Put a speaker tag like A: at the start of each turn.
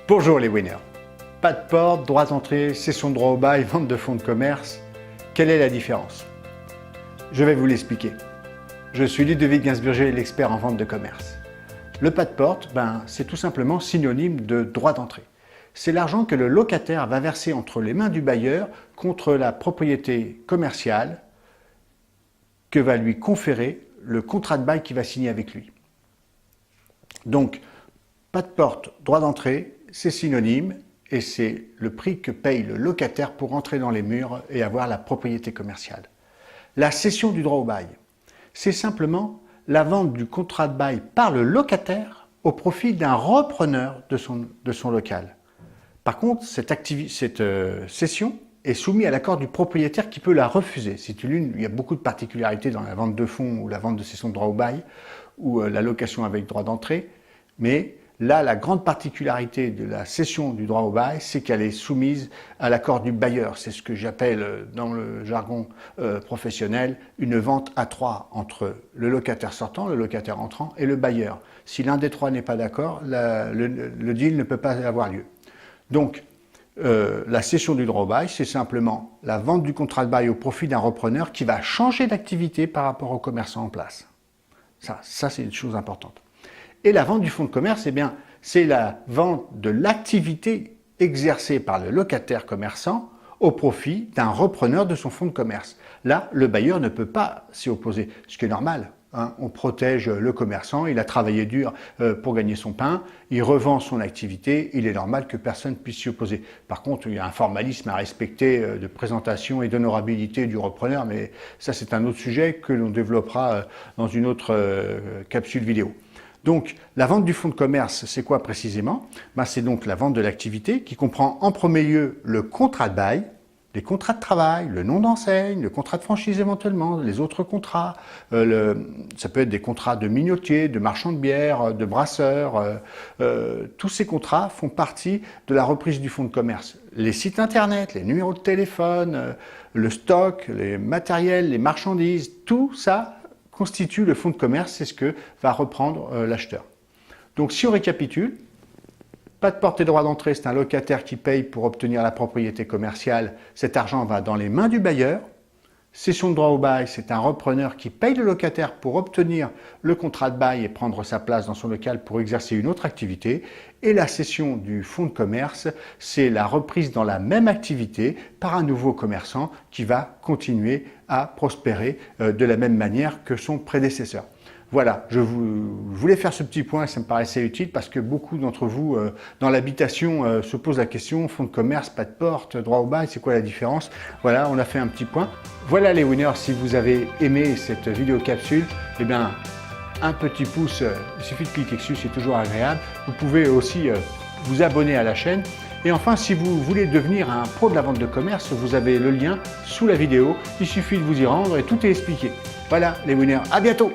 A: Bonjour les winners. Pas de porte, droit d'entrée, cession de droit au bail, vente de fonds de commerce. Quelle est la différence? Je vais vous l'expliquer. Je suis Ludovic Gainsburger, l'expert en vente de commerce. Le pas de porte, c'est tout simplement synonyme de droit d'entrée. C'est l'argent que le locataire va verser entre les mains du bailleur contre la propriété commerciale que va lui conférer le contrat de bail qu'il va signer avec lui. Donc, pas de porte, droit d'entrée, c'est synonyme et c'est le prix que paye le locataire pour entrer dans les murs et avoir la propriété commerciale. La cession du droit au bail, c'est simplement la vente du contrat de bail par le locataire au profit d'un repreneur de son local. Par contre, cette cession est soumise à l'accord du propriétaire qui peut la refuser. Il y a beaucoup de particularités dans la vente de fonds ou la vente de cession de droit au bail ou la location avec droit d'entrée, mais là, la grande particularité de la cession du droit au bail, c'est qu'elle est soumise à l'accord du bailleur. C'est ce que j'appelle dans le jargon professionnel une vente à trois entre le locataire sortant, le locataire entrant et le bailleur. Si l'un des trois n'est pas d'accord, le deal ne peut pas avoir lieu. Donc, la cession du droit au bail, c'est simplement la vente du contrat de bail au profit d'un repreneur qui va changer d'activité par rapport au commerçant en place. Ça c'est une chose importante. Et la vente du fonds de commerce, c'est la vente de l'activité exercée par le locataire commerçant au profit d'un repreneur de son fonds de commerce. Là, le bailleur ne peut pas s'y opposer, ce qui est normal. On protège le commerçant, il a travaillé dur pour gagner son pain, il revend son activité, il est normal que personne puisse s'y opposer. Par contre, il y a un formalisme à respecter de présentation et d'honorabilité du repreneur, mais ça c'est un autre sujet que l'on développera dans une autre capsule vidéo. Donc, la vente du fonds de commerce, c'est quoi précisément? C'est donc la vente de l'activité qui comprend en premier lieu le contrat de bail, les contrats de travail, le nom d'enseigne, le contrat de franchise éventuellement, les autres contrats. Ça peut être des contrats de minotier, de marchand de bière, de brasseur. Tous ces contrats font partie de la reprise du fonds de commerce. Les sites internet, les numéros de téléphone, le stock, les matériels, les marchandises, tout ça constitue le fonds de commerce, c'est ce que va reprendre l'acheteur. Donc si on récapitule, pas de porte et droit d'entrée, c'est un locataire qui paye pour obtenir la propriété commerciale. Cet argent va dans les mains du bailleur. Cession de droit au bail, c'est un repreneur qui paye le locataire pour obtenir le contrat de bail et prendre sa place dans son local pour exercer une autre activité. Et la cession du fonds de commerce, c'est la reprise dans la même activité par un nouveau commerçant qui va continuer à prospérer de la même manière que son prédécesseur. Voilà, je voulais faire ce petit point, ça me paraissait utile parce que beaucoup d'entre vous dans l'habitation se posent la question, fonds de commerce, pas de porte, droit au bail, c'est quoi la différence? Voilà, on a fait un petit point. Voilà les winners, si vous avez aimé cette vidéo capsule, un petit pouce, il suffit de cliquer dessus, c'est toujours agréable. Vous pouvez aussi vous abonner à la chaîne. Et enfin, si vous voulez devenir un pro de la vente de commerce, vous avez le lien sous la vidéo. Il suffit de vous y rendre et tout est expliqué. Voilà les winners, à bientôt!